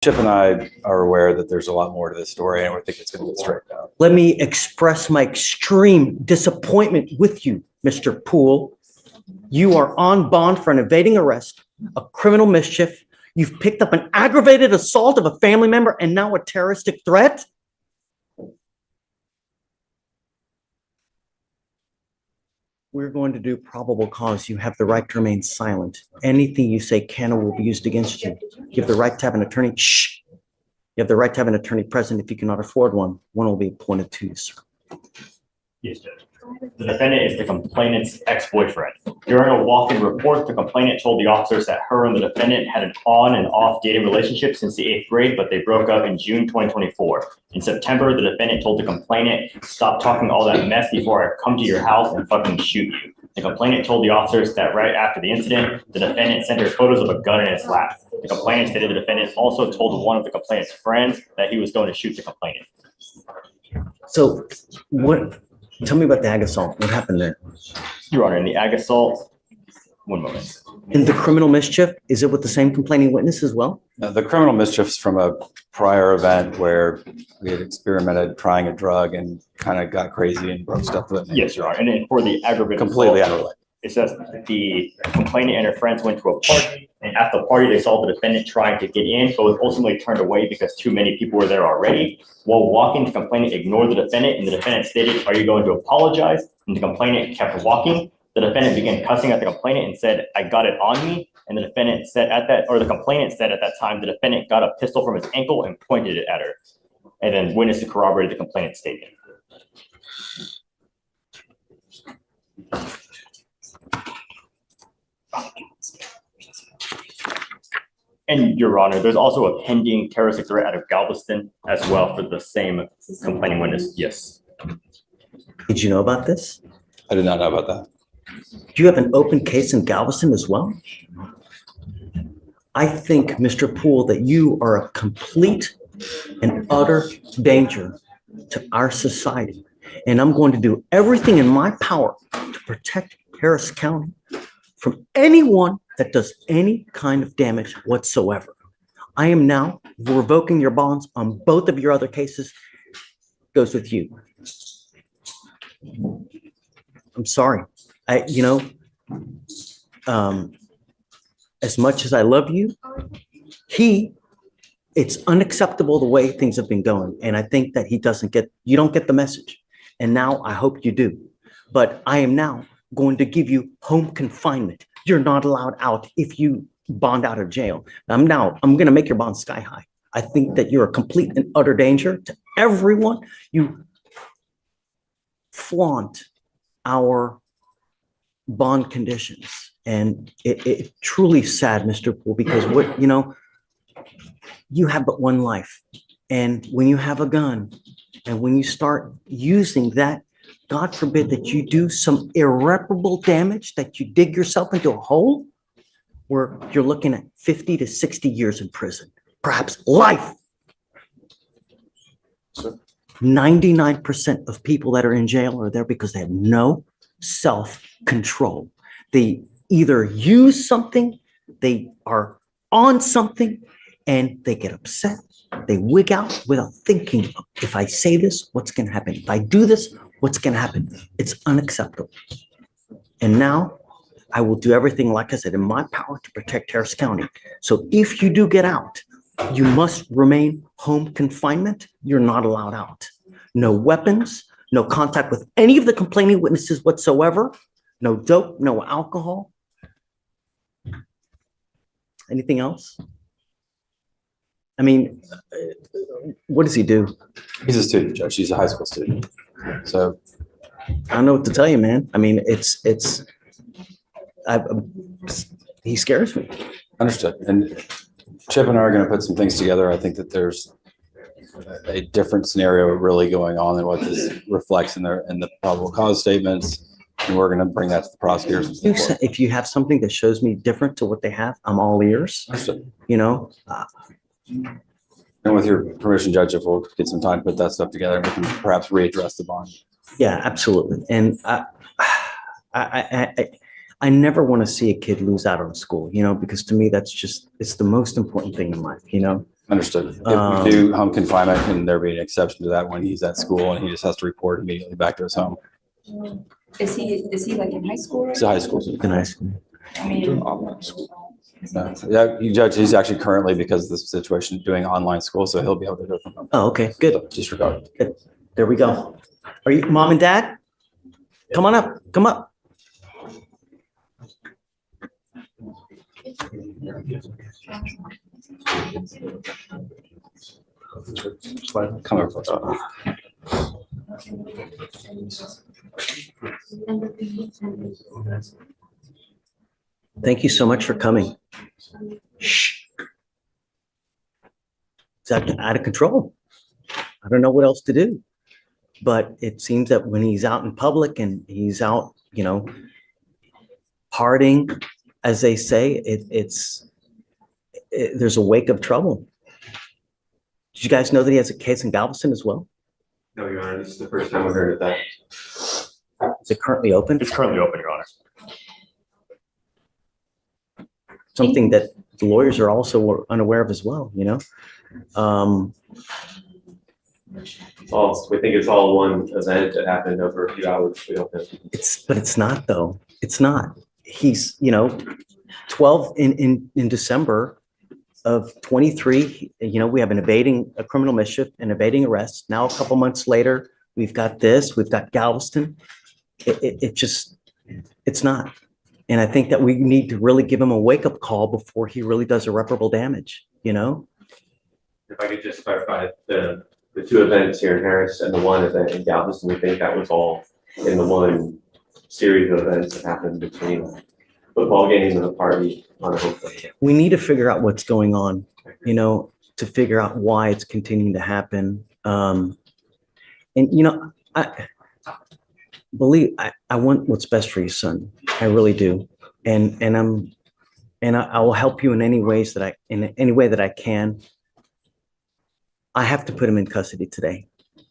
Chip and I are aware that there's a lot more to this story, and we think it's going to get straightened out. Let me express my extreme disappointment with you, Mr. Poole. You are on bond for an evading arrest, a criminal mischief. You've picked up an aggravated assault of a family member and now a terroristic threat. We're going to do probable cause. You have the right to remain silent. Anything you say can or will be used against you. You have the right to have an attorney. Shh. You have the right to have an attorney present. If you cannot afford one, one will be appointed to you, sir. Yes, Judge. The defendant is the complainant's ex-boyfriend. During a walk-in report, the complainant told the officers that her and the defendant had an on and off dating relationship since the 8th grade, but they broke up in June 2024. In September, the defendant told the complainant, "Stop talking all that mess before I come to your house and fucking shoot you." The complainant told the officers that right after the incident, the defendant sent her photos of a gun in his lap. The complainant stated the defendant also told one of the complainant's friends that he was going to shoot the complainant. So tell me about the ag assault. What happened there? Your Honor, in the ag assault, one moment. In the criminal mischief, is it with the same complaining witness as well? The criminal mischief's from a prior event where we had experimented trying a drug and kind of got crazy and broke stuff with it. Yes, Your Honor. And then for the aggravated Completely assault, unrelated. it says the complainant and her friends went to a party, and at the party, they saw the defendant trying to get in, but was ultimately turned away because too many people were there already. While walking, the complainant ignored the defendant, and the defendant stated, "Are you going to apologize?" And the complainant kept walking. The defendant began cussing at the complainant and said, "I got it on me." And the defendant said the complainant said at that time, the defendant got a pistol from his ankle and pointed it at her. And then witness corroborated the complainant's statement. And Your Honor, there's also a pending terroristic threat out of Galveston as well for the same complaining witness. Yes. Did you know about this? I did not know about that. Do you have an open case in Galveston as well? I think, Mr. Poole, that you are a complete and utter danger to our society. And I'm going to do everything in my power to protect Harris County from anyone that does any kind of damage whatsoever. I am now revoking your bonds on both of your other cases. Goes with you. I'm sorry. As much as I love you, it's unacceptable the way things have been going. And I think that you don't get the message. And now I hope you do. But I am now going to give you home confinement. You're not allowed out if you bond out of jail. I'm going to make your bond sky high. I think that you're a complete and utter danger to everyone. You flaunt our bond conditions. And it truly sad, Mr. Poole, because you have but one life. And when you have a gun and when you start using that, God forbid that you do some irreparable damage, that you dig yourself into a hole where you're looking at 50 to 60 years in prison, perhaps life. 99% of people that are in jail are there because they have no self-control. They either use something, they are on something, and they get upset. They wig out without thinking, if I say this, what's going to happen? If I do this, what's going to happen? It's unacceptable. And now I will do everything, like I said, in my power to protect Harris County. So if you do get out, you must remain home confinement. You're not allowed out. No weapons, no contact with any of the complaining witnesses whatsoever. No dope, no alcohol. Anything else? I mean, what does he do? He's a student, Judge. He's a high school student. So I don't know what to tell you, man. I mean, he scares me. understood. And Chip and I are going to put some things together. I think that there's a different scenario really going on than what this reflects in the probable cause statements. And we're going to bring that to the prosecutors. If you have something that shows me different to what they have, I'm all ears. Understood. And with your permission, Judge, if we'll get some time to put that stuff together, we can perhaps readdress the bond. Yeah, absolutely. And I never want to see a kid lose out on school, because to me, it's the most important thing in life, Understood. If we do home confinement, can there be an exception to that when he's at school and he just has to report immediately back to his home? Is he like in high school? It's a high school. In high school. I mean, Yeah, Judge, he's actually currently, because of this situation, doing online school, so he'll be able to do it from home. Oh, okay, good. So disregard. There we go. Are you, mom and dad? Come on up, come up. Come over. Thank you so much for coming. Shh. It's out of control. I don't know what else to do. But it seems that when he's out in public and he's out, you know, partying, as they say, there's a wake of trouble. Did you guys know that he has a case in Galveston as well? No, Your Honor, this is the first time I've heard of that. Is it currently open? It's currently open, Your Honor. Something that the lawyers are also unaware of as well, you know? We think it's all one event that happened over a few hours. We don't know. But it's not though. It's not. He's, you know, 12 in December of 23, you know, we have a criminal mischief and evading arrest. Now, a couple months later, we've got Galveston. It's not. And I think that we need to really give him a wake-up call before he really does irreparable damage, you know? If I could just clarify, the two events here in Harris and the one event in Galveston, we think that was all in the one series of events that happened between football games and a party on a hotel. We need to figure out what's going on, you know, to figure out why it's continuing to happen. And, you know, I want what's best for your son. I really do. And I will help you in any way that I can. I have to put him in custody today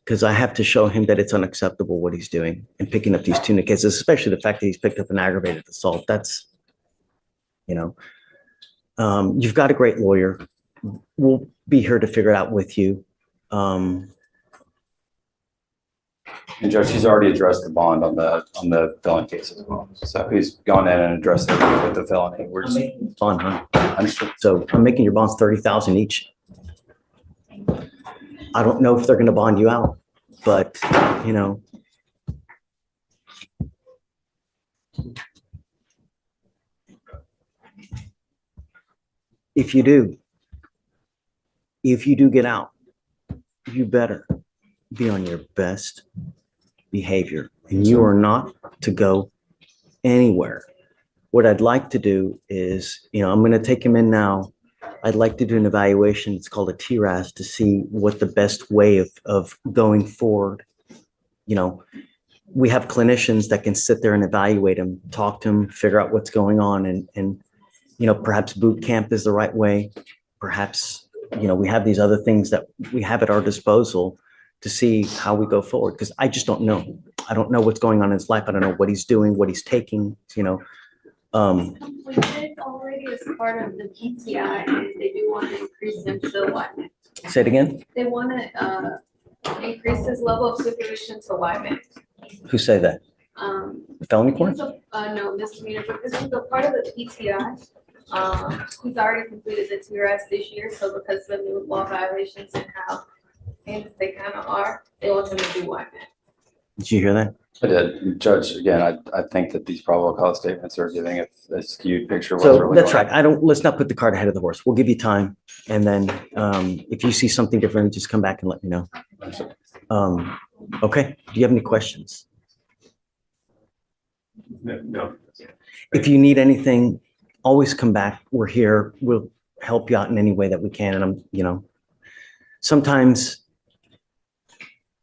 because I have to show him that it's unacceptable what he's doing and picking up these two new cases, especially the fact that he's picked up an aggravated assault. That's, you know, you've got a great lawyer. We'll be here to figure it out with you. And Judge, he's already addressed the bond on the felony case as well. So he's gone in and addressed it with the felony. We're just Bond, huh? understood. So I'm making your bonds 30,000 each. I don't know if they're going to bond you out, but you know. If you do get out, you better be on your best behavior, and you are not to go anywhere. What I'd like to do is, you know, I'm going to take him in now. I'd like to do an evaluation. It's called a TRAS to see what the best way of going forward. You know, we have clinicians that can sit there and evaluate him, talk to him, figure out what's going on, and you know, perhaps boot camp is the right way. Perhaps, you know, we have these other things that we have at our disposal to see how we go forward. Because I just don't know. I don't know what's going on in his life. I don't know what he's doing, what he's taking, you know. We did already as part of the PTI, and they do want to increase him to what? Say it again. They want to increase his level of supervision to YMIC. Who say that? Felony court? No, misdemeanor, but this is a part of the PTI. He's already completed the TRS this year, so because of the new law violations and how things they kind of are, they want him to do YMIC. Did you hear that? I did. Judge, again, I think that these probable cause statements are giving a skewed picture of what's So really that's going right. Let's not put the cart ahead of the horse. We'll give you time. And then if you see something different, just come back and let me know. Okay. Do you have any questions? No. If you need anything, always come back. We're here. We'll help you out in any way that we can. And you know, sometimes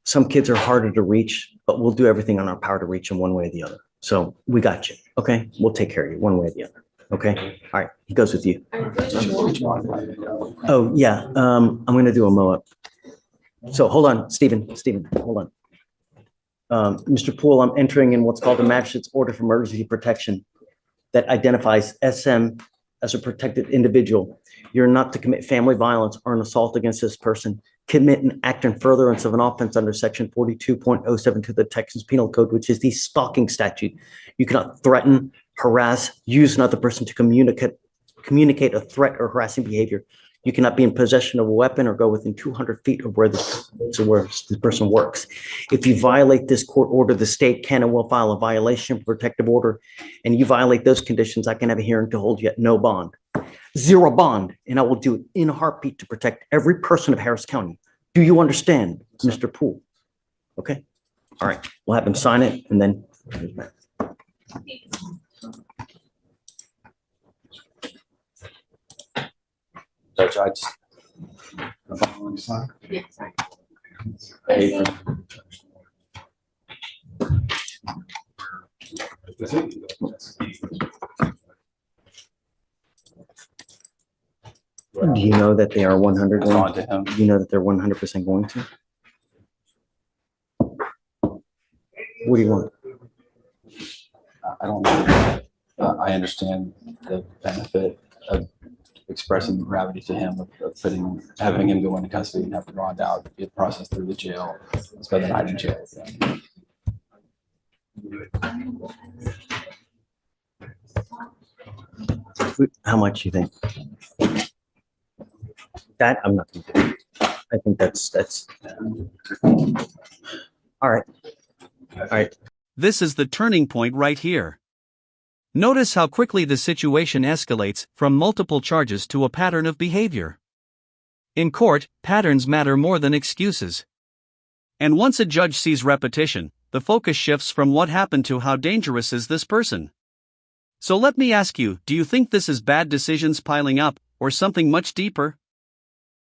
some kids are harder to reach, but we'll do everything on our power to reach them one way or the other. So we got you. Okay. We'll take care of you one way or the other. Okay. All right. He goes with you. Oh yeah. I'm going to do a mow up. So hold on, Stephen, hold on. Mr. Poole, I'm entering in what's called a magistrate's order for emergency protection that identifies SM as a protected individual. You're not to commit family violence or an assault against this person, commit an act in furtherance of an offense under section 42.072 of the Texas Penal Code, which is the stalking statute. You cannot threaten, harass, use another person to communicate a threat or harassing behavior. You cannot be in possession of a weapon or go within 200 feet of where this person works. If you violate this court order, the state can and will file a violation of protective order, and you violate those conditions, I can have a hearing to hold you at no bond. Zero bond, and I will do it in a heartbeat to protect every person of Harris County. Do you understand, Mr. Poole? Okay, all right, we'll have him sign it, and then. Judge, I just. I hate for- Do you know that they are 100? It's on to him. Do you know that they're 100% going to? What do you want? I don't know. I understand the benefit of expressing the gravity to him of having him go into custody and have to bond out, get processed through the jail, spend the night in jail. How much you think? That I'm not gonna do. I think that's all right. All right. This is the turning point right here. Notice how quickly the situation escalates from multiple charges to a pattern of behavior. In court, patterns matter more than excuses. And once a judge sees repetition, the focus shifts from what happened to how dangerous is this person. So let me ask you, do you think this is bad decisions piling up, or something much deeper?